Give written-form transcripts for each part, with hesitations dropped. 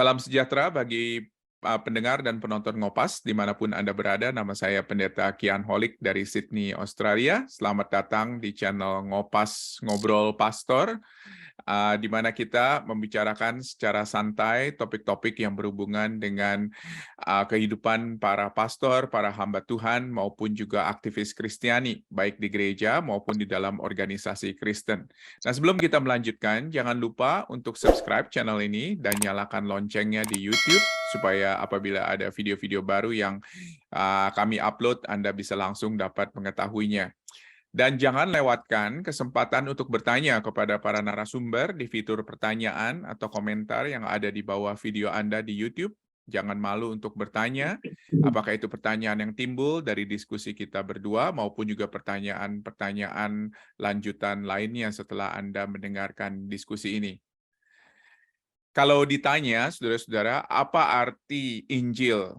Salam sejahtera bagi pendengar dan penonton Ngopas dimanapun Anda berada. Nama saya Pendeta Kian Holik dari Sydney, Australia. Selamat datang di channel Ngopas Ngobrol Pastor, di mana kita membicarakan secara santai topik-topik yang berhubungan dengan kehidupan para pastor, para hamba Tuhan, maupun juga aktivis Kristiani, baik di gereja maupun di dalam organisasi Kristen. Nah, sebelum kita melanjutkan, jangan lupa untuk subscribe channel ini dan nyalakan loncengnya di YouTube, supaya apabila ada video-video baru yang kami upload, Anda bisa langsung dapat mengetahuinya. Dan jangan lewatkan kesempatan untuk bertanya kepada para narasumber di fitur pertanyaan atau komentar yang ada di bawah video Anda di YouTube. Jangan malu untuk bertanya, apakah itu pertanyaan yang timbul dari diskusi kita berdua maupun juga pertanyaan-pertanyaan lanjutan lainnya setelah Anda mendengarkan diskusi ini. Kalau ditanya, saudara-saudara, apa arti Injil?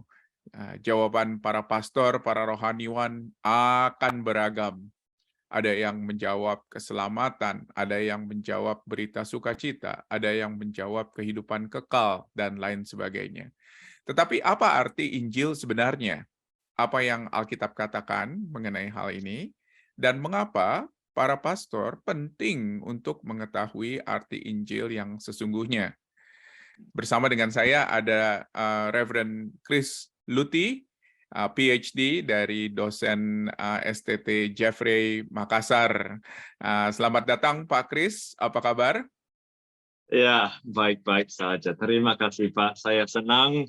Jawaban para pastor, para rohaniwan akan beragam. Ada yang menjawab keselamatan, ada yang menjawab berita sukacita, ada yang menjawab kehidupan kekal, dan lain sebagainya. Tetapi apa arti Injil sebenarnya? Apa yang Alkitab katakan mengenai hal ini? Dan mengapa para pastor penting untuk mengetahui arti Injil yang sesungguhnya? Bersama dengan saya ada Reverend Chris Luti, PhD dari dosen STT Jeffrey Makassar. Selamat datang Pak Chris, apa kabar? Ya, baik-baik saja. Terima kasih Pak. Saya senang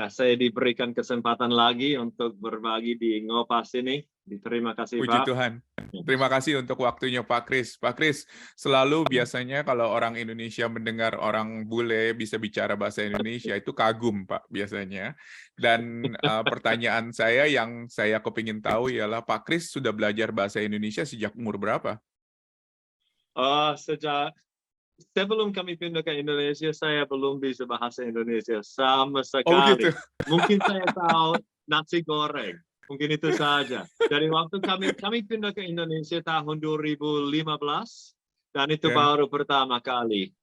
saya diberikan kesempatan lagi untuk berbagi di Ngopas ini. Terima kasih Puji Pak. Tuhan. Terima kasih untuk waktunya Pak Chris. Pak Chris, selalu biasanya kalau orang Indonesia mendengar orang bule bisa bicara bahasa Indonesia, itu kagum Pak biasanya. Dan pertanyaan saya yang saya kepingin tahu ialah, Pak Chris sudah belajar bahasa Indonesia sejak umur berapa? Sejak sebelum kami pindah ke Indonesia, saya belum bisa bahasa Indonesia sama sekali. Oh gitu. Mungkin saya tahu nasi goreng. Mungkin itu saja. Dari waktu kami pindah ke Indonesia tahun 2015, dan itu baru pertama kali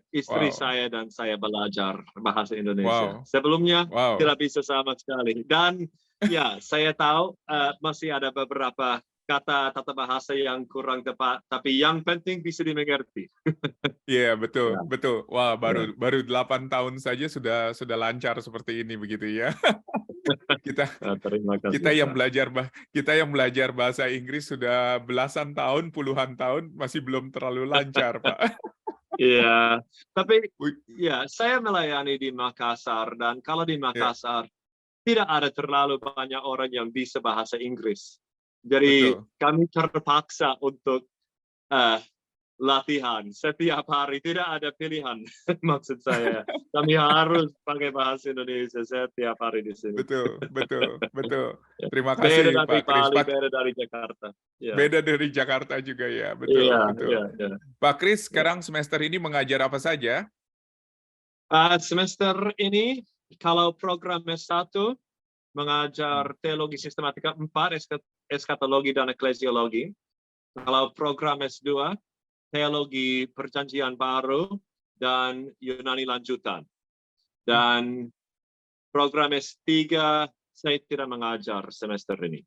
istri saya dan saya belajar bahasa Indonesia. Sebelumnya tidak bisa sama sekali. Dan ya, saya tahu masih ada beberapa kata tata bahasa yang kurang tepat, tapi yang penting bisa dimengerti. Iya, betul, betul. Wah, baru 8 tahun saja sudah lancar seperti ini begitu ya. Terima kasih, kita yang belajar bahasa Inggris sudah belasan tahun, puluhan tahun masih belum terlalu lancar, Pak. Iya, tapi ya saya melayani di Makassar, dan kalau di Makassar tidak ada terlalu banyak orang yang bisa bahasa Inggris. Jadi kami terpaksa untuk latihan setiap hari, tidak ada pilihan. Maksud saya, kami harus pakai bahasa Indonesia setiap hari di sini. Betul. Terima kasih Pak Chris. Beda dari Jakarta. Beda dari Jakarta juga ya, betul. Iya. Pak Chris, sekarang semester ini mengajar apa saja? Semester ini, kalau program S1, mengajar teologi sistematika 4, eskatologi dan eklesiologi. Kalau program S2, teologi perjanjian baru dan Yunani lanjutan. Dan program S3 saya tidak mengajar semester ini.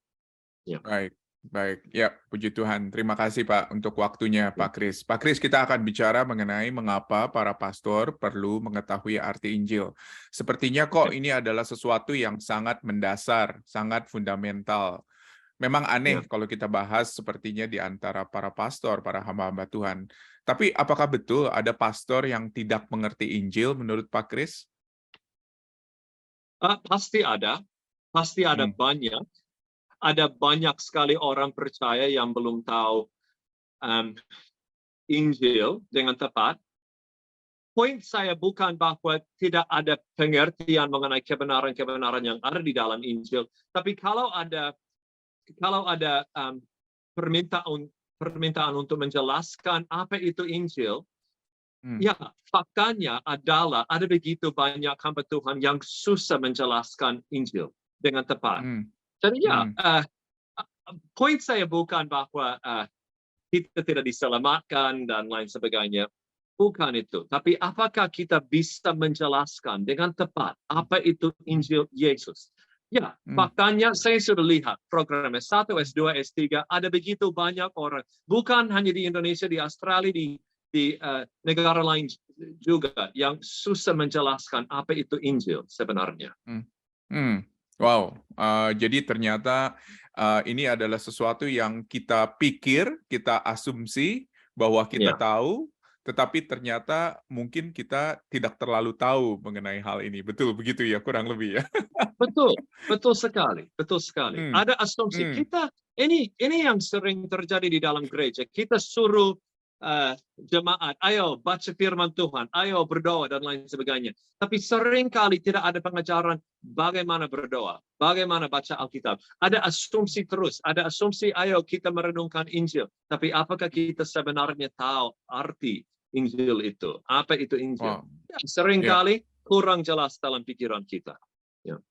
Baik. Ya, puji Tuhan. Terima kasih Pak untuk waktunya Pak Chris. Pak Chris, kita akan bicara mengenai mengapa para pastor perlu mengetahui arti Injil. Sepertinya kok ini adalah sesuatu yang sangat mendasar, sangat fundamental. Memang aneh kalau kita bahas sepertinya di antara para pastor, para hamba-hamba Tuhan. Tapi apakah betul ada pastor yang tidak mengerti Injil menurut Pak Chris? Pasti ada banyak. Ada banyak sekali orang percaya yang belum tahu Injil dengan tepat. Poin saya bukan bahwa tidak ada pengertian mengenai kebenaran-kebenaran yang ada di dalam Injil, tapi kalau ada permintaan untuk menjelaskan apa itu Injil, ya faktanya adalah ada begitu banyak hamba Tuhan yang susah menjelaskan Injil dengan tepat. Jadi poin saya bukan bahwa kita tidak diselamatkan dan lain sebagainya. Bukan itu. Tapi apakah kita bisa menjelaskan dengan tepat apa itu Injil Yesus? Ya, faktanya saya sudah lihat program S1, S2, S3, ada begitu banyak orang. Bukan hanya di Indonesia, di Australia, di negara lain juga yang susah menjelaskan apa itu Injil sebenarnya. Wow, jadi ternyata ini adalah sesuatu yang kita pikir, kita asumsi bahwa kita Ya. tahu, tetapi ternyata mungkin kita tidak terlalu tahu mengenai hal ini. Betul begitu ya, kurang lebih ya. Betul, betul sekali, betul sekali. Hmm, Ada asumsi hmm, kita ini yang sering terjadi di dalam gereja. Kita suruh jemaat, ayo baca firman Tuhan, ayo berdoa dan lain sebagainya. Tapi seringkali tidak ada pengajaran bagaimana berdoa, bagaimana baca Alkitab. Ada asumsi terus, ada asumsi, ayo kita merenungkan Injil. Tapi apakah kita sebenarnya tahu arti Injil itu? Apa itu Injil? wow, Ya, ya. seringkali kurang jelas dalam pikiran kita.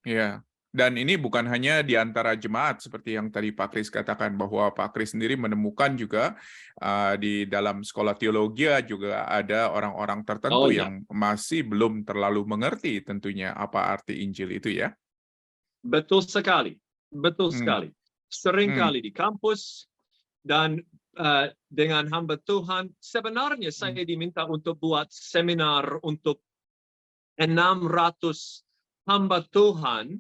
Ya, dan ini bukan hanya di antara jemaat seperti yang tadi Pak Kris katakan, bahwa Pak Kris sendiri menemukan juga di dalam sekolah teologi juga ada orang-orang tertentu Ya. yang masih belum terlalu mengerti tentunya apa arti Injil itu ya. Betul sekali, betul Hmm, sekali. Seringkali di kampus dan dengan hamba Tuhan, sebenarnya saya diminta untuk buat seminar untuk 600 hamba Tuhan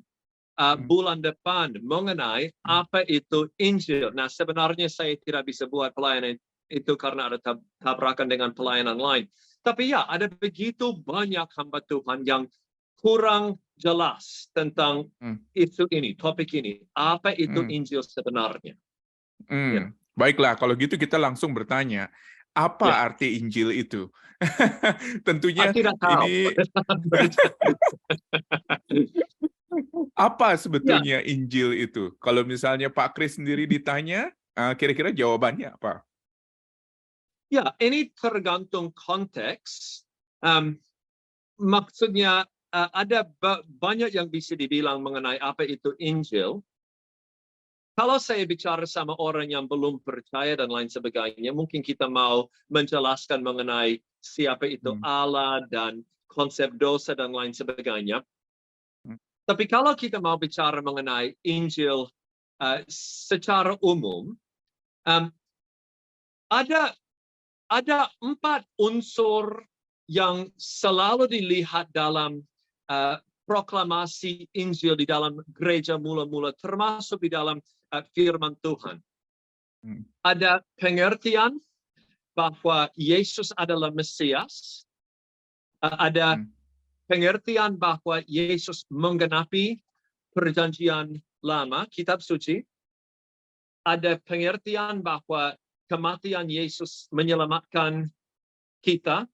bulan depan mengenai apa itu Injil. Nah, sebenarnya saya tidak bisa buat pelayanan itu karena ada tabrakan dengan pelayanan lain. Tapi ya, ada begitu banyak hamba Tuhan yang kurang jelas tentang isu ini, topik ini. Apa itu Injil sebenarnya? Ya. Baiklah, kalau gitu kita langsung bertanya, Ya. apa arti Injil itu? Tentunya Tidak tahu. ini apa Ya, sebetulnya Injil itu? Kalau misalnya Pak Kris sendiri ditanya, kira-kira jawabannya apa? ya, ini tergantung konteks. Maksudnya ada banyak yang bisa dibilang mengenai apa itu Injil. Kalau saya bicara sama orang yang belum percaya dan lain sebagainya, mungkin kita mau menjelaskan mengenai siapa itu Allah dan konsep dosa dan lain sebagainya. Tapi kalau kita mau bicara mengenai Injil secara umum, ada 4 unsur yang selalu dilihat dalam proklamasi Injil di dalam gereja mula-mula, termasuk di dalam firman Tuhan. Ada pengertian bahwa Yesus adalah Mesias. Ada pengertian bahwa Yesus menggenapi perjanjian lama, kitab suci. Ada pengertian bahwa kematian Yesus menyelamatkan kita.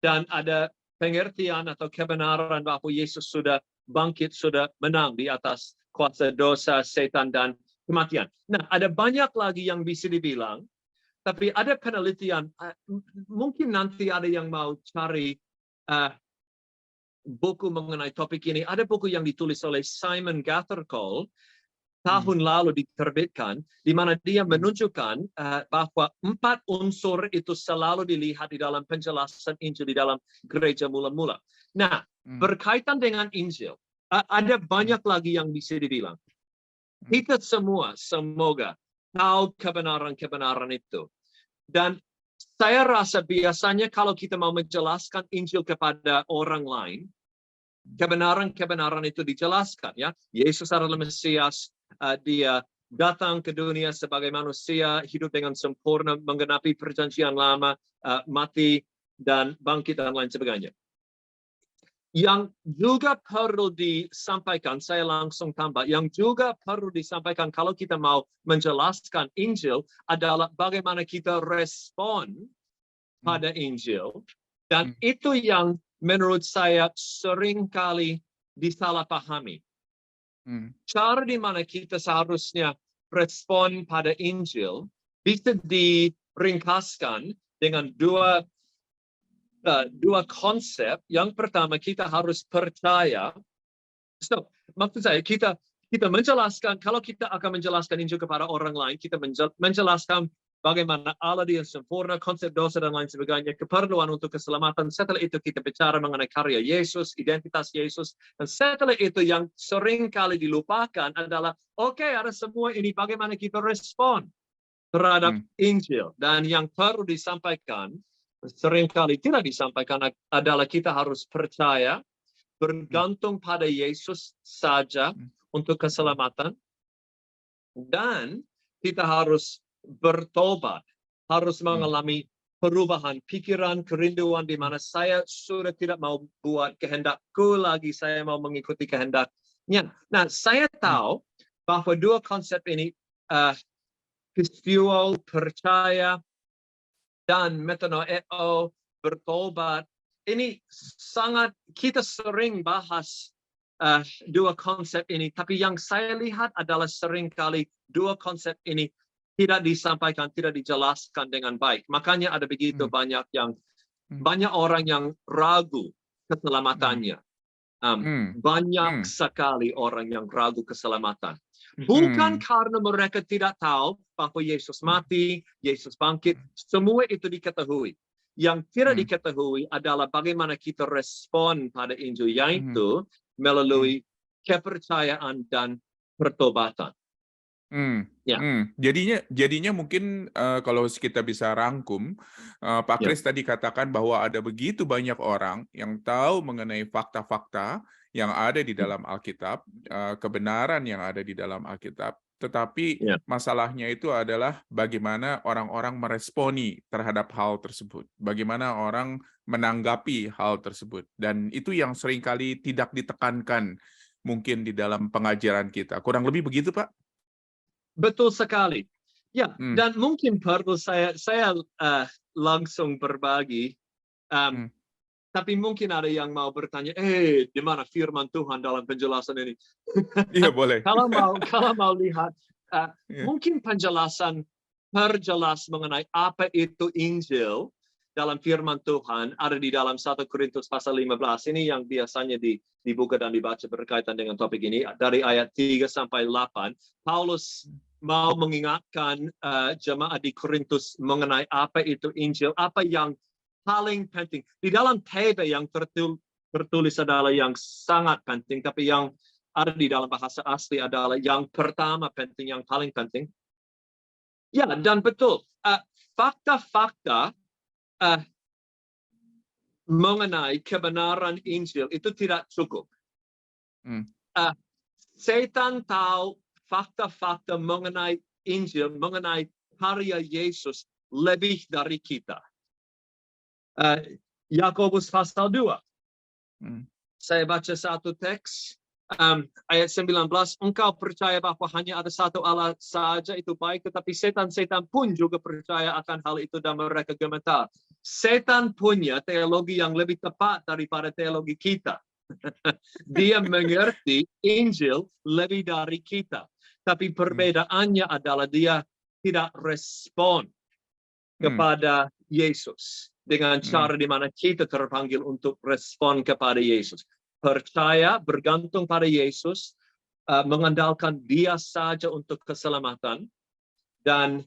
Dan ada pengertian atau kebenaran bahwa Yesus sudah bangkit, sudah menang di atas kuasa dosa, setan, dan kematian. Nah, ada banyak lagi yang bisa dibilang, tapi ada penelitian, mungkin nanti ada yang mau cari buku mengenai topik ini. Ada buku yang ditulis oleh Simon Gathercole, tahun lalu diterbitkan, di mana dia menunjukkan bahwa 4 unsur itu selalu dilihat di dalam penjelasan Injil di dalam gereja mula-mula. Nah, berkaitan dengan Injil, ada banyak lagi yang bisa dibilang. Kita semua semoga tahu kebenaran-kebenaran itu. Dan saya rasa biasanya kalau kita mau menjelaskan Injil kepada orang lain, kebenaran-kebenaran itu dijelaskan, ya. Yesus adalah Mesias, dia datang ke dunia sebagai manusia, hidup dengan sempurna, menggenapi perjanjian lama, mati dan bangkit dan lain sebagainya. Yang juga perlu disampaikan, saya langsung tambah, yang juga perlu disampaikan kalau kita mau menjelaskan Injil adalah bagaimana kita respon pada Injil. Dan itu yang menurut saya seringkali disalahpahami. Cara di mana kita seharusnya respon pada Injil bisa diringkaskan dengan dua konsep. Yang pertama, kita harus percaya. Maksud saya, kita menjelaskan, kalau kita akan menjelaskan Injil kepada orang lain, kita menjelaskan bagaimana Allah dia sempurna, konsep dosa dan lain sebagainya, keperluan untuk keselamatan. Setelah itu kita bicara mengenai karya Yesus, identitas Yesus. Dan setelah itu yang sering kali dilupakan adalah, oke, ada semua ini, bagaimana kita respon terhadap Injil. Dan yang perlu disampaikan, seringkali tidak disampaikan adalah kita harus percaya, bergantung pada Yesus saja untuk keselamatan, dan kita harus bertobat, harus mengalami perubahan pikiran, kerinduan di mana saya sudah tidak mau buat kehendakku lagi, saya mau mengikuti kehendaknya. Nah, saya tahu bahwa dua konsep ini, pisteuo, percaya, dan metanoeo, bertobat, ini sangat, kita sering bahas dua konsep ini, tapi yang saya lihat adalah seringkali dua konsep ini tidak disampaikan, tidak dijelaskan dengan baik. Makanya ada begitu banyak orang yang ragu keselamatannya. Banyak sekali orang yang ragu keselamatan. Bukan karena mereka tidak tahu bahwa Yesus mati, Yesus bangkit, semua itu diketahui. Yang tidak diketahui adalah bagaimana kita respon pada Injil, yaitu melalui kepercayaan dan pertobatan. Jadinya mungkin kalau kita bisa rangkum, Pak Kris tadi katakan bahwa ada begitu banyak orang yang tahu mengenai fakta-fakta yang ada di dalam Alkitab, kebenaran yang ada di dalam Alkitab, tetapi masalahnya itu adalah bagaimana orang-orang meresponi terhadap hal tersebut, bagaimana orang menanggapi hal tersebut, dan itu yang seringkali tidak ditekankan mungkin di dalam pengajaran kita. Kurang lebih begitu, Pak? Betul sekali. Ya, dan mungkin perlu saya langsung berbagi, tapi mungkin ada yang mau bertanya, di mana firman Tuhan dalam penjelasan ini? Iya, boleh. Kalau mau lihat, mungkin penjelasan perjelas mengenai apa itu Injil dalam firman Tuhan ada di dalam 1 Korintus pasal 15. Ini yang biasanya dibuka dan dibaca berkaitan dengan topik ini. Dari ayat 3 sampai 8, Paulus mau mengingatkan jemaat di Korintus mengenai apa itu Injil, apa yang paling penting. Di dalam TB yang tertulis adalah yang sangat penting, tapi yang ada di dalam bahasa asli adalah yang pertama penting, yang paling penting. Ya, dan betul, fakta-fakta mengenai kebenaran Injil itu tidak cukup. Setan tahu fakta-fakta mengenai Injil, mengenai karya Yesus lebih dari kita. Yakobus pasal 2. Saya baca satu teks, ayat 19, engkau percaya bahwa hanya ada satu Allah saja, itu baik, tetapi setan-setan pun juga percaya akan hal itu dan mereka gemetar. Setan punya teologi yang lebih tepat daripada teologi kita. Dia mengerti Injil lebih dari kita. Tapi perbedaannya adalah dia tidak respon kepada Yesus dengan cara di mana kita terpanggil untuk respon kepada Yesus. Percaya, bergantung pada Yesus, mengandalkan Dia saja untuk keselamatan, dan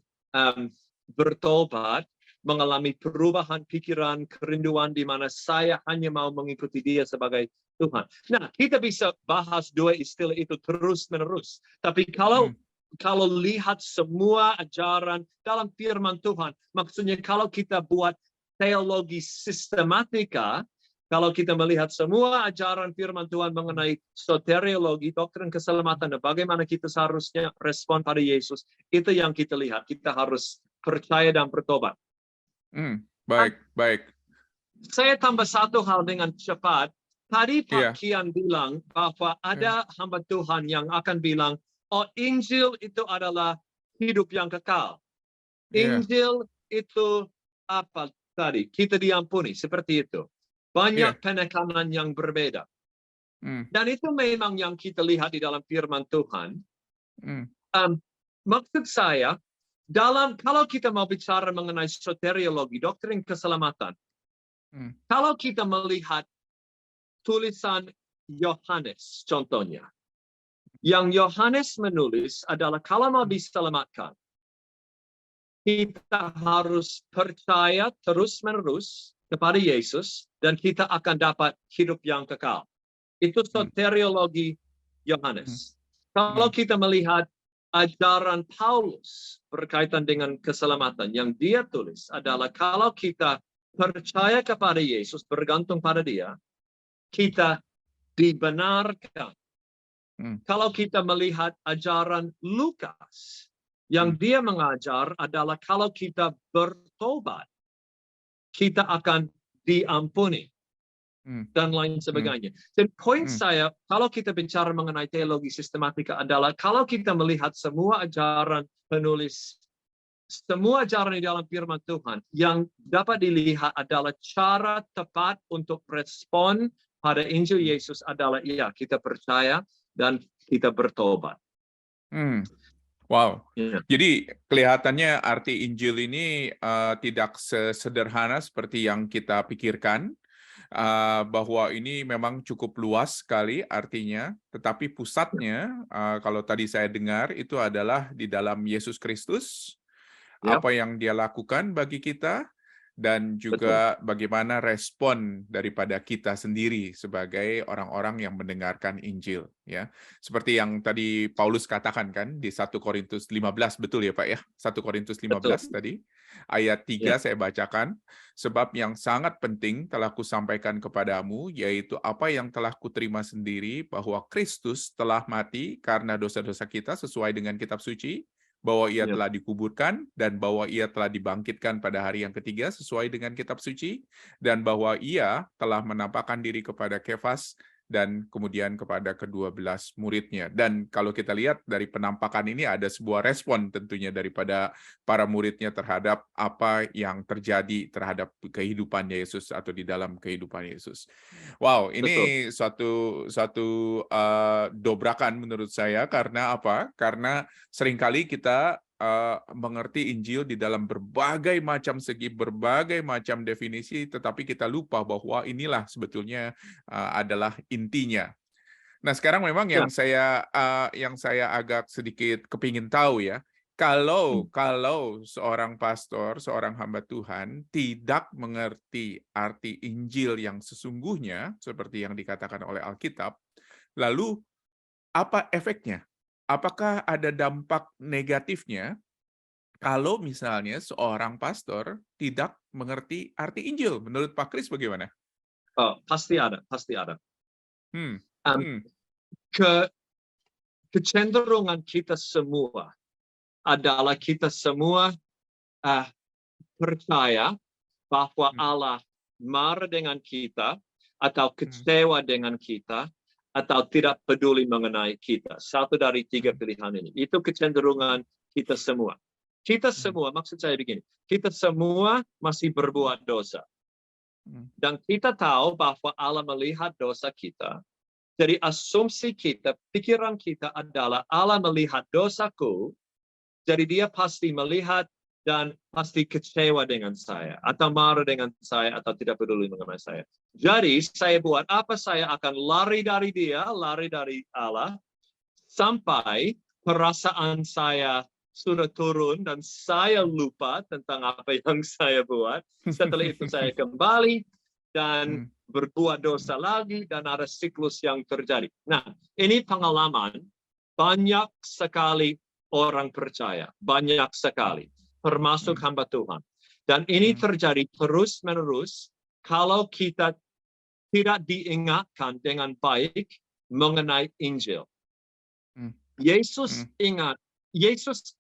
bertobat, mengalami perubahan pikiran, kerinduan di mana saya hanya mau mengikuti Dia sebagai Tuhan. Nah, kita bisa bahas dua istilah itu terus-menerus. Tapi kalau lihat semua ajaran dalam firman Tuhan, maksudnya kalau kita buat teologi sistematika, kalau kita melihat semua ajaran firman Tuhan mengenai soteriologi, doktrin keselamatan, dan bagaimana kita seharusnya respon pada Yesus, itu yang kita lihat. Kita harus percaya dan bertobat. Baik. Saya tambah satu hal dengan cepat. Tadi Pak Kian bilang bahwa ada hamba Tuhan yang akan bilang, Injil itu adalah hidup yang kekal. Injil itu apa tadi? Kita diampuni, seperti itu. Banyak penekanan yang berbeda. Dan itu memang yang kita lihat di dalam firman Tuhan. Maksud saya, kalau kita mau bicara mengenai soteriologi, doktrin keselamatan, kalau kita melihat tulisan Yohanes, contohnya, yang Yohanes menulis adalah kalau mau diselamatkan, kita harus percaya terus-menerus kepada Yesus dan kita akan dapat hidup yang kekal. Itu soteriologi Yohanes. Kalau kita melihat ajaran Paulus berkaitan dengan keselamatan yang dia tulis adalah kalau kita percaya kepada Yesus, bergantung pada dia, kita dibenarkan. Kalau kita melihat ajaran Lukas, yang dia mengajar adalah kalau kita bertobat, kita akan diampuni. Dan lain sebagainya. Dan poin saya, kalau kita bicara mengenai teologi sistematika adalah, kalau kita melihat semua ajaran penulis, semua ajaran di dalam firman Tuhan, yang dapat dilihat adalah cara tepat untuk respon pada Injil Yesus adalah, ya, kita percaya dan kita bertobat. Wow. Jadi kelihatannya arti Injil ini tidak sesederhana seperti yang kita pikirkan, bahwa ini memang cukup luas sekali artinya, tetapi pusatnya, kalau tadi saya dengar, itu adalah di dalam Yesus Kristus, apa yang dia lakukan bagi kita, dan juga bagaimana respon daripada kita sendiri sebagai orang-orang yang mendengarkan Injil, ya. Seperti yang tadi Paulus katakan kan di 1 Korintus 15, betul ya Pak ya? 1 Korintus 15 tadi, ayat 3 saya bacakan, sebab yang sangat penting telah kusampaikan kepadamu, yaitu apa yang telah kuterima sendiri, bahwa Kristus telah mati karena dosa-dosa kita sesuai dengan kitab suci, bahwa ia telah dikuburkan, dan bahwa ia telah dibangkitkan pada hari yang ketiga sesuai dengan kitab suci, dan bahwa ia telah menampakkan diri kepada Kefas dan kemudian kepada ke-12 muridnya. Dan kalau kita lihat dari penampakan ini ada sebuah respon tentunya daripada para muridnya terhadap apa yang terjadi terhadap kehidupan Yesus atau di dalam kehidupan Yesus. Wow, ini suatu dobrakan menurut saya. Karena apa? Karena seringkali kita mengerti Injil di dalam berbagai macam segi, berbagai macam definisi, tetapi kita lupa bahwa inilah sebetulnya adalah intinya. Nah, sekarang memang yang saya agak sedikit kepingin tahu ya, kalau seorang pastor, seorang hamba Tuhan tidak mengerti arti Injil yang sesungguhnya seperti yang dikatakan oleh Alkitab, lalu apa efeknya? Apakah ada dampak negatifnya kalau misalnya seorang pastor tidak mengerti arti Injil? Menurut Pak Kris bagaimana? Pasti ada. Hmm. Kecenderungan kita semua adalah kita semua percaya bahwa Allah marah dengan kita, atau kecewa dengan kita, atau tidak peduli mengenai kita. Satu dari tiga pilihan ini. Itu kecenderungan kita semua. Kita semua, maksud saya begini, kita semua masih berbuat dosa. Dan kita tahu bahwa Allah melihat dosa kita. Jadi asumsi kita, pikiran kita adalah Allah melihat dosaku, jadi dia pasti melihat dan pasti kecewa dengan saya, atau marah dengan saya, atau tidak peduli mengenai saya. Jadi saya buat apa? Saya akan lari dari dia, lari dari Allah, sampai perasaan saya sudah turun dan saya lupa tentang apa yang saya buat. Setelah itu saya kembali dan berbuat dosa lagi, dan ada siklus yang terjadi. Nah, ini pengalaman banyak sekali orang percaya, banyak sekali, termasuk hamba Tuhan. Dan ini terjadi terus-menerus kalau kita tidak diingatkan dengan baik mengenai Injil. Yesus ingat, Yesus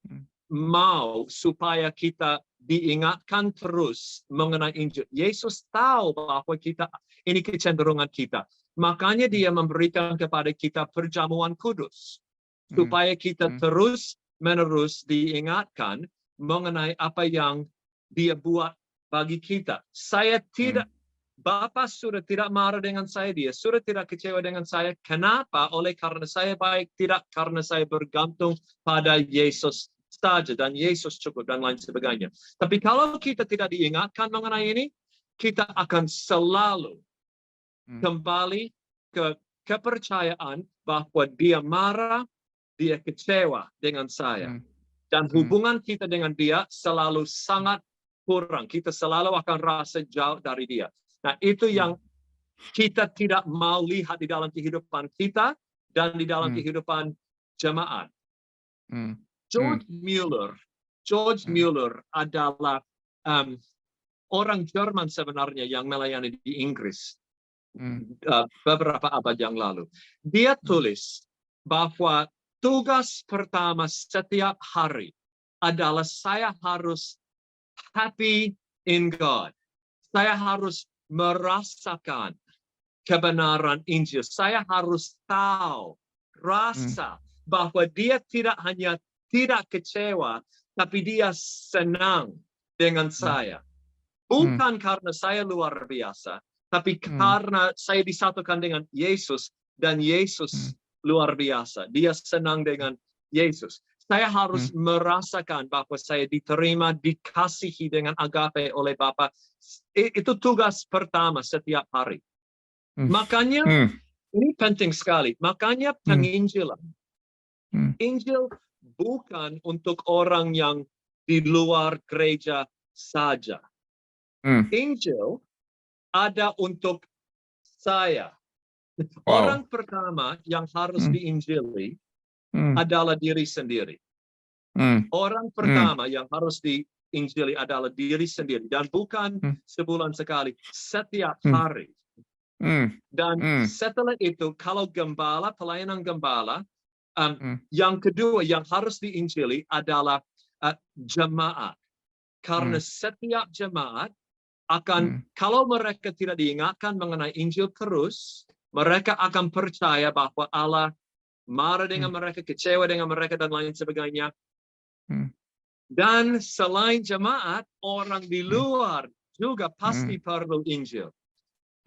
mau supaya kita diingatkan terus mengenai Injil. Yesus tahu bahwa kita, ini kecenderungan kita. Makanya dia memberikan kepada kita perjamuan kudus. Supaya kita terus-menerus diingatkan mengenai apa yang dia buat bagi kita. Saya tidak, Bapa sudah tidak marah dengan saya, dia sudah tidak kecewa dengan saya. Kenapa? Oleh karena saya baik, tidak karena saya bergantung pada Yesus saja, dan Yesus cukup, dan lain sebagainya. Tapi kalau kita tidak diingatkan mengenai ini, kita akan selalu kembali ke kepercayaan bahwa dia marah, dia kecewa dengan saya. Dan hubungan kita dengan dia selalu sangat kurang. Kita selalu akan rasa jauh dari dia. Nah, itu yang kita tidak mau lihat di dalam kehidupan kita dan di dalam kehidupan jemaat. George Mueller adalah orang Jerman sebenarnya yang melayani di Inggris beberapa abad yang lalu. Dia tulis bahwa tugas pertama setiap hari adalah saya harus happy in God. Saya harus merasakan kebenaran Injil. Saya harus tahu, rasa bahwa dia tidak hanya tidak kecewa, tapi dia senang dengan saya. Bukan karena saya luar biasa, tapi karena saya disatukan dengan Yesus, dan Yesus luar biasa. Dia senang dengan Yesus. Saya harus merasakan bahwa saya diterima, dikasihi dengan agape oleh Bapa. Itu tugas pertama setiap hari. Makanya, ini penting sekali. Makanya penginjilan. Injil bukan untuk orang yang di luar gereja saja. Injil ada untuk saya. Orang pertama yang harus diinjili adalah diri sendiri. Orang pertama yang harus diinjili adalah diri sendiri. Dan bukan sebulan sekali, setiap hari. Dan setelah itu, kalau gembala, pelayanan gembala, yang kedua yang harus diinjili adalah jemaat. Karena setiap jemaat akan, kalau mereka tidak diingatkan mengenai Injil terus, mereka akan percaya bahwa Allah marah dengan mereka, kecewa dengan mereka, dan lain sebagainya. Dan selain jemaat, orang di luar juga pasti perlu Injil.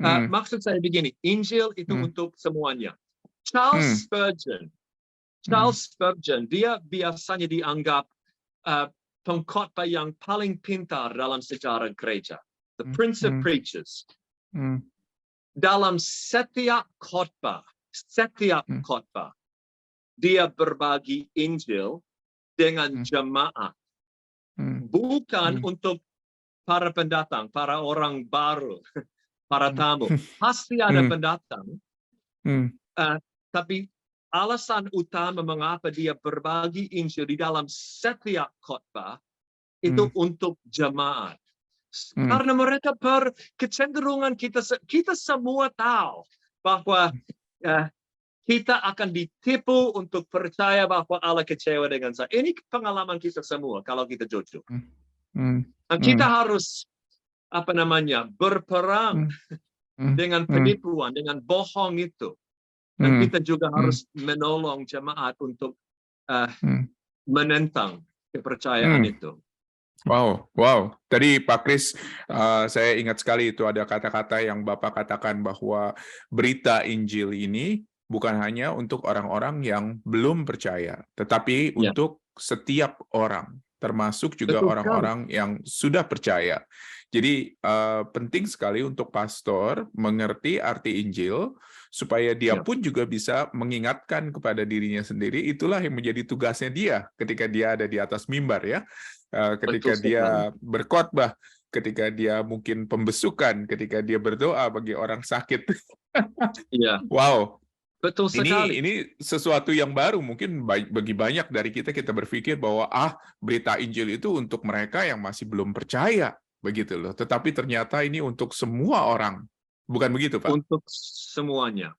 Maksud saya begini, Injil itu untuk semuanya. Charles Spurgeon, dia biasanya dianggap pengkhotbah yang paling pintar dalam sejarah gereja. The Prince of Preachers. Dalam setiap khotbah, dia berbagi Injil dengan jemaat. Bukan untuk para pendatang, para orang baru, para tamu. Pasti ada pendatang. Tapi alasan utama mengapa dia berbagi Injil di dalam setiap khotbah itu untuk jemaat. Karena mereka berkecenderungan, kita semua tahu bahwa kita akan ditipu untuk percaya bahwa Allah kecewa dengan saya. Ini pengalaman kita semua kalau kita jujur. Dan kita harus berperang dengan penipuan, dengan bohong itu. Dan kita juga harus menolong jemaat untuk menentang kepercayaan itu. Wow. Tadi Pak Kris, saya ingat sekali itu ada kata-kata yang Bapak katakan bahwa berita Injil ini bukan hanya untuk orang-orang yang belum percaya, tetapi untuk setiap orang, termasuk juga orang-orang yang sudah percaya. Jadi penting sekali untuk pastor mengerti arti Injil, supaya dia pun juga bisa mengingatkan kepada dirinya sendiri. Itulah yang menjadi tugasnya dia ketika dia ada di atas mimbar, ya. Ketika dia berkhotbah, ketika dia mungkin pembesukan, ketika dia berdoa bagi orang sakit. Wow. Betul sekali. Ini sesuatu yang baru, mungkin bagi banyak dari kita berpikir bahwa berita Injil itu untuk mereka yang masih belum percaya, begitu loh. Tetapi ternyata ini untuk semua orang. Bukan begitu, Pak? Untuk semuanya.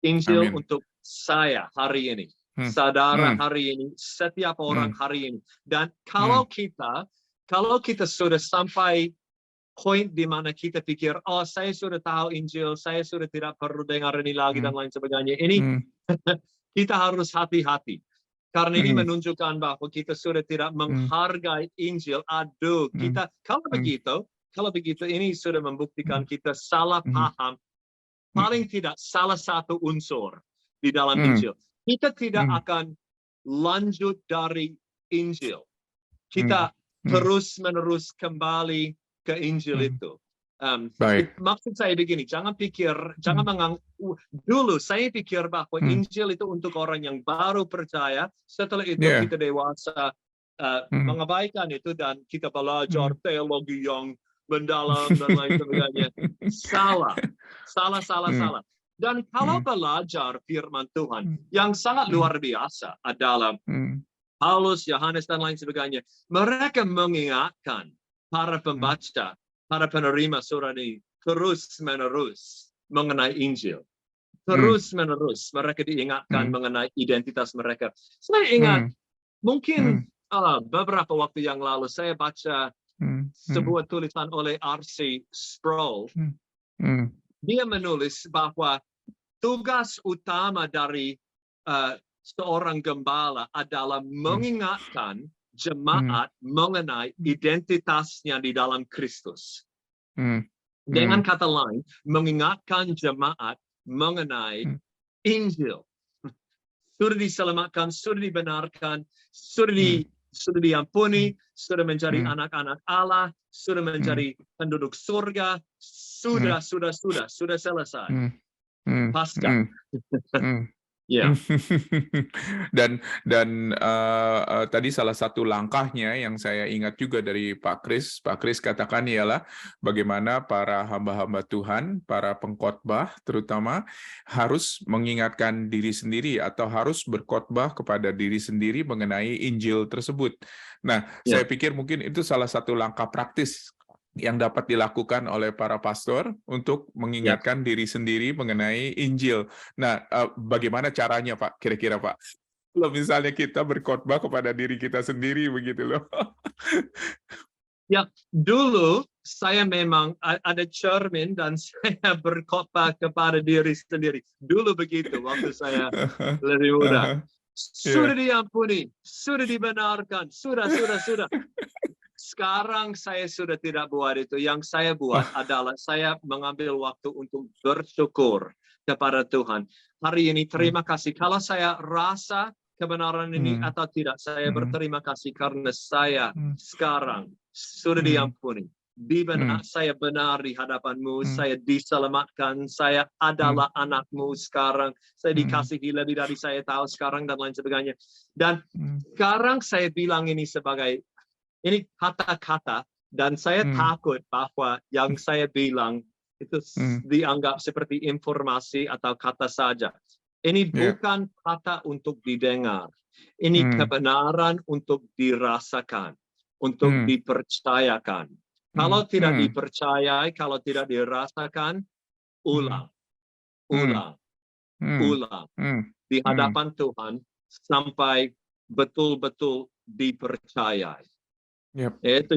Injil untuk saya hari ini. Saudara hari ini, setiap orang hari ini. Dan kalau kita sudah sampai poin di mana kita pikir, saya sudah tahu Injil, saya sudah tidak perlu dengar ini lagi dan lain sebagainya. Ini kita harus hati-hati. Karena ini menunjukkan bahwa kita sudah tidak menghargai Injil. Kita kalau begitu ini sudah membuktikan kita salah paham. Paling tidak salah satu unsur di dalam Injil. Kita tidak akan lanjut dari Injil. Kita terus-menerus kembali ke Injil itu. Baik. Maksud saya begini, jangan dulu saya pikir bahwa Injil itu untuk orang yang baru percaya, setelah itu kita dewasa mengabaikan itu dan kita belajar teologi yang mendalam dan lain sebagainya. Salah. Dan kalau belajar firman Tuhan, yang sangat luar biasa adalah Paulus, Yohanes, dan lain sebagainya, mereka mengingatkan para pembaca, para penerima surat ini, terus-menerus mengenai Injil. Terus-menerus mereka diingatkan mengenai identitas mereka. Saya ingat, mungkin beberapa waktu yang lalu, saya baca sebuah tulisan oleh R.C. Sproul. Dia menulis bahwa tugas utama dari seorang gembala adalah mengingatkan jemaat mengenai identitasnya di dalam Kristus. Dengan kata lain, mengingatkan jemaat mengenai Injil. Sudah diselamatkan, sudah dibenarkan, sudah diampuni, sudah menjadi anak-anak Allah, sudah menjadi penduduk surga, sudah selesai. Pasca. Ya. Dan tadi salah satu langkahnya yang saya ingat juga dari Pak Kris katakan ialah bagaimana para hamba-hamba Tuhan, para pengkhotbah terutama harus mengingatkan diri sendiri atau harus berkhotbah kepada diri sendiri mengenai Injil tersebut. Nah, saya pikir mungkin itu salah satu langkah praktis yang dapat dilakukan oleh para pastor untuk mengingatkan diri sendiri mengenai Injil. Nah, bagaimana caranya, Pak? Kira-kira, Pak? Kalau misalnya kita berkhotbah kepada diri kita sendiri, begitu loh. Ya, dulu saya memang ada cermin dan saya berkhotbah kepada diri sendiri. Dulu begitu, waktu saya lebih muda. Sudah diampuni, sudah dibenarkan, sudah. Sekarang saya sudah tidak buat itu. Yang saya buat adalah saya mengambil waktu untuk bersyukur kepada Tuhan. Hari ini terima kasih. Kalau saya rasa kebenaran ini atau tidak, saya berterima kasih karena saya sekarang sudah diampuni. Saya benar di hadapanmu, saya diselamatkan, saya adalah anakmu sekarang, saya dikasihi lebih dari saya tahu sekarang dan lain sebagainya. Dan sekarang saya bilang ini sebagai ini kata-kata, dan saya takut bahwa yang saya bilang itu dianggap seperti informasi atau kata saja. Ini bukan kata untuk didengar. Ini kebenaran untuk dirasakan, untuk dipercayakan. Kalau tidak dipercayai, kalau tidak dirasakan, ulang di hadapan Tuhan sampai betul-betul dipercayai. Itu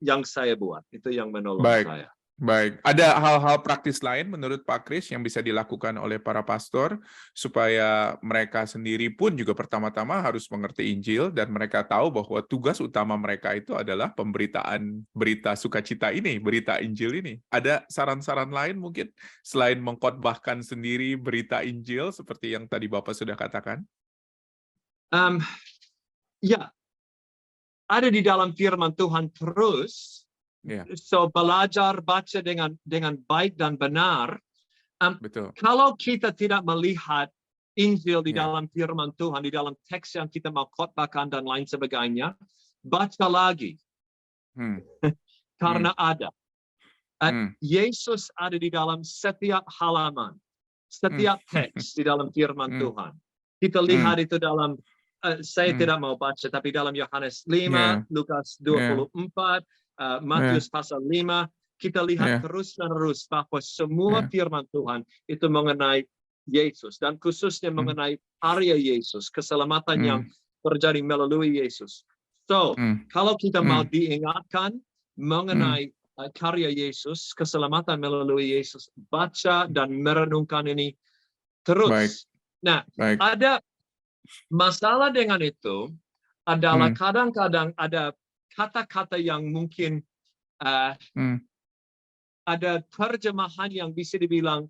yang saya buat, itu yang menolong saya. Baik. Ada hal-hal praktis lain menurut Pak Kris yang bisa dilakukan oleh para pastor supaya mereka sendiri pun juga pertama-tama harus mengerti Injil dan mereka tahu bahwa tugas utama mereka itu adalah pemberitaan berita sukacita ini, berita Injil ini. Ada saran-saran lain mungkin selain mengkhotbahkan sendiri berita Injil seperti yang tadi Bapak sudah katakan? Ya. Ada di dalam firman Tuhan terus, so belajar baca dengan baik dan benar. Betul. Kalau kita tidak melihat Injil di dalam firman Tuhan, di dalam teks yang kita mau khotbahkan dan lain sebagainya, baca lagi. Karena ada. Yesus ada di dalam setiap halaman, setiap teks di dalam firman Tuhan. Kita lihat itu dalam saya tidak mau baca, tapi dalam Yohanes 5, Lukas 24, Matius pasal 5, kita lihat terus-menerus bahwa semua firman Tuhan itu mengenai Yesus, dan khususnya mengenai karya Yesus, keselamatan yang terjadi melalui Yesus. So, kalau kita mau diingatkan mengenai karya Yesus, keselamatan melalui Yesus, baca dan merenungkan ini terus. Nah, ada masalah dengan itu adalah kadang-kadang ada kata-kata yang mungkin ada terjemahan yang bisa dibilang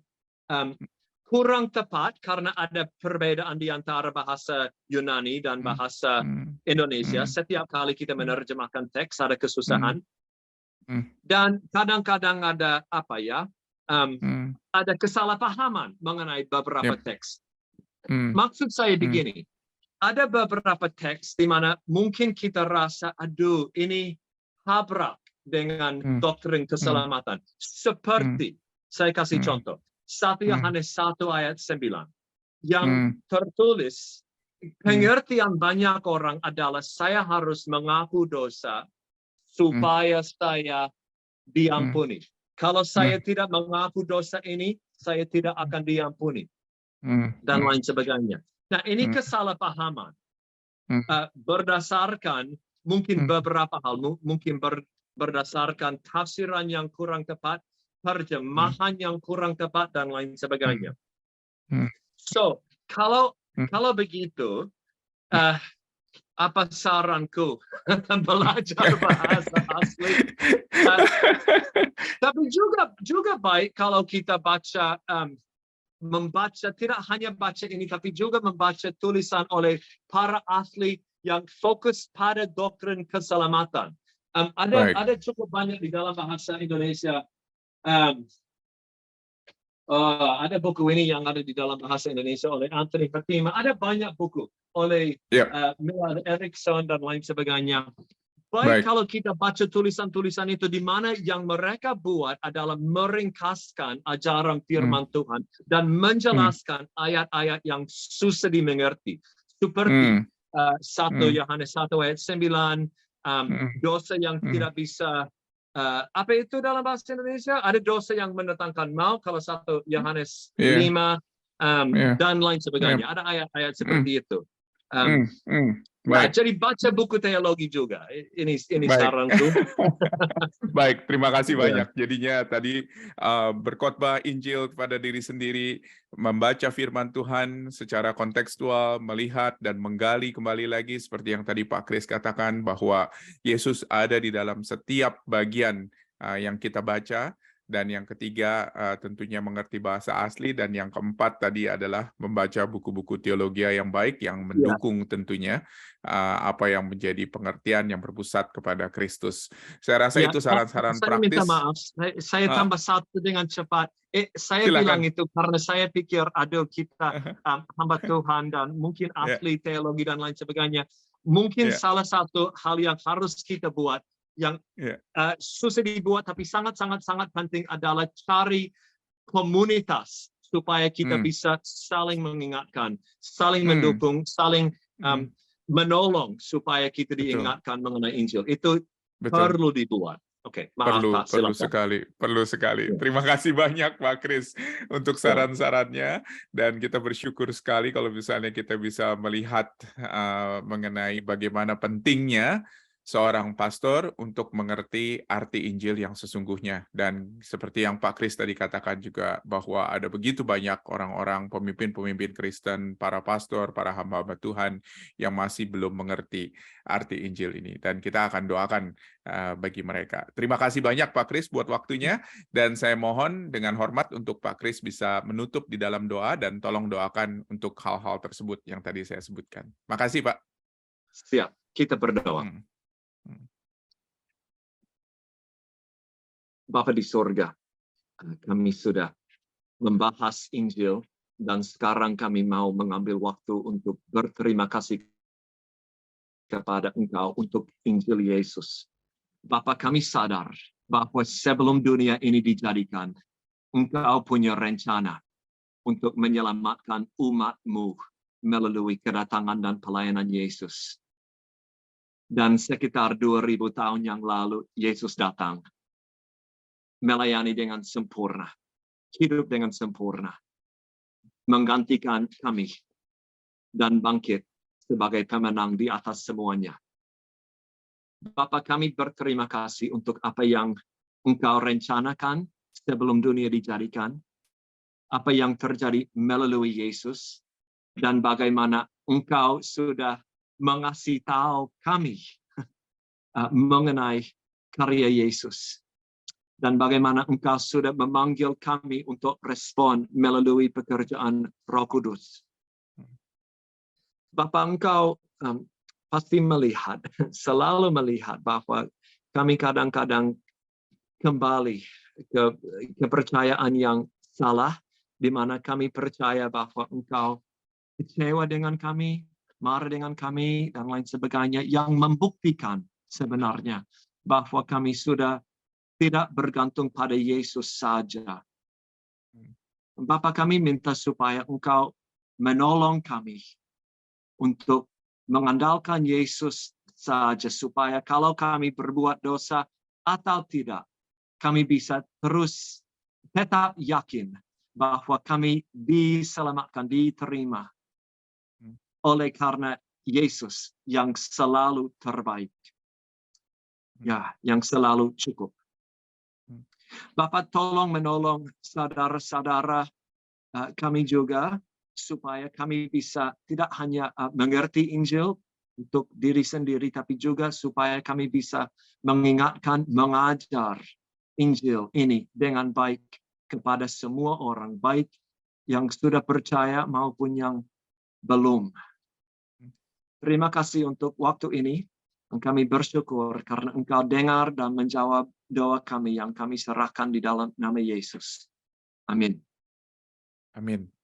kurang tepat karena ada perbedaan di antara bahasa Yunani dan bahasa Indonesia. Setiap kali kita menerjemahkan teks ada kesusahan. Dan kadang-kadang ada ada kesalahpahaman mengenai beberapa teks. Maksud saya begini, ada beberapa teks di mana mungkin kita rasa, aduh, ini habrak dengan doktrin keselamatan. Seperti, saya kasih contoh, 1 Yohanes 1 ayat 9, yang tertulis, pengertian banyak orang adalah saya harus mengaku dosa supaya saya diampuni. Kalau saya tidak mengaku dosa ini, saya tidak akan diampuni. Dan lain sebagainya. Nah, ini kesalahpahaman. Berdasarkan mungkin beberapa hal, mungkin berdasarkan tafsiran yang kurang tepat, terjemahan yang kurang tepat, dan lain sebagainya. So, kalau begitu, apa saranku? Belajar bahasa asli. Tapi juga baik kalau kita baca, membaca, tidak hanya baca ini, tapi juga membaca tulisan oleh para ahli yang fokus pada doktrin keselamatan. Ada cukup banyak di dalam bahasa Indonesia. Ada buku ini yang ada di dalam bahasa Indonesia oleh Anthony Fatima. Ada banyak buku oleh Millard Erickson dan lain sebagainya. Baik kalau kita baca tulisan-tulisan itu, di mana yang mereka buat adalah meringkaskan ajaran firman Tuhan dan menjelaskan ayat-ayat yang susah dimengerti. Seperti 1 Yohanes 1 ayat 9, dosa yang tidak bisa, apa itu dalam bahasa Indonesia? Ada dosa yang mendatangkan maut, kalau 1 Yohanes 5, dan lain sebagainya. Ada ayat-ayat seperti itu. Nah, jadi baca buku teologi juga. Ini saranku. Baik, terima kasih banyak. Jadinya tadi berkhotbah Injil kepada diri sendiri, membaca firman Tuhan secara kontekstual, melihat dan menggali kembali lagi seperti yang tadi Pak Kris katakan, bahwa Yesus ada di dalam setiap bagian yang kita baca. Dan yang ketiga tentunya mengerti bahasa asli, dan yang keempat tadi adalah membaca buku-buku teologi yang baik yang mendukung tentunya apa yang menjadi pengertian yang berpusat kepada Kristus. Saya rasa itu saran-saran praktis. Minta maaf, saya tambah satu dengan cepat. Saya Silakan. bilang itu karena saya pikir, aduh, kita hamba Tuhan dan mungkin ahli teologi dan lain sebagainya. Mungkin salah satu hal yang harus kita buat, yang susah dibuat tapi sangat-sangat penting, adalah cari komunitas supaya kita bisa saling mengingatkan, saling mendukung, saling menolong supaya kita diingatkan mengenai Injil. Itu perlu dibuat. Oke, maaf Pak, silakan. Perlu sekali. Terima kasih banyak Pak Kris untuk saran-sarannya, dan kita bersyukur sekali kalau misalnya kita bisa melihat mengenai bagaimana pentingnya seorang pastor untuk mengerti arti Injil yang sesungguhnya. Dan seperti yang Pak Kris tadi katakan juga, bahwa ada begitu banyak orang-orang, pemimpin-pemimpin Kristen, para pastor, para hamba-hamba Tuhan yang masih belum mengerti arti Injil ini. Dan kita akan doakan bagi mereka. Terima kasih banyak Pak Kris buat waktunya, dan saya mohon dengan hormat untuk Pak Kris bisa menutup di dalam doa, dan tolong doakan untuk hal-hal tersebut yang tadi saya sebutkan. Makasih Pak. Siap, kita berdoa. Bapa di sorga, kami sudah membahas Injil, dan sekarang kami mau mengambil waktu untuk berterima kasih kepada Engkau untuk Injil Yesus. Bapa, kami sadar bahwa sebelum dunia ini dijadikan, Engkau punya rencana untuk menyelamatkan umat-Mu melalui kedatangan dan pelayanan Yesus. Dan sekitar 2000 tahun yang lalu, Yesus datang, melayani dengan sempurna, hidup dengan sempurna, menggantikan kami, dan bangkit sebagai pemenang di atas semuanya. Bapa, kami berterima kasih untuk apa yang Engkau rencanakan sebelum dunia dijadikan, apa yang terjadi melalui Yesus, dan bagaimana Engkau sudah mengasih tahu kami mengenai karya Yesus, dan bagaimana Engkau sudah memanggil kami untuk respon melalui pekerjaan Roh Kudus. Bapa, Engkau pasti melihat, selalu melihat bahwa kami kadang-kadang kembali ke kepercayaan yang salah, di mana kami percaya bahwa Engkau kecewa dengan kami, marah dengan kami, dan lain sebagainya, yang membuktikan sebenarnya bahwa kami sudah tidak bergantung pada Yesus saja. Bapa, kami minta supaya Engkau menolong kami untuk mengandalkan Yesus saja, supaya kalau kami berbuat dosa atau tidak, kami bisa terus tetap yakin bahwa kami diselamatkan, diterima oleh karena Yesus yang selalu terbaik. Ya, yang selalu cukup. Bapak, tolong menolong saudara-saudara kami juga, supaya kami bisa tidak hanya mengerti Injil untuk diri sendiri, tapi juga supaya kami bisa mengingatkan, mengajar Injil ini dengan baik kepada semua orang, baik yang sudah percaya maupun yang belum. Terima kasih untuk waktu ini. Kami bersyukur karena Engkau dengar dan menjawab doa kami yang kami serahkan di dalam nama Yesus. Amin. Amin.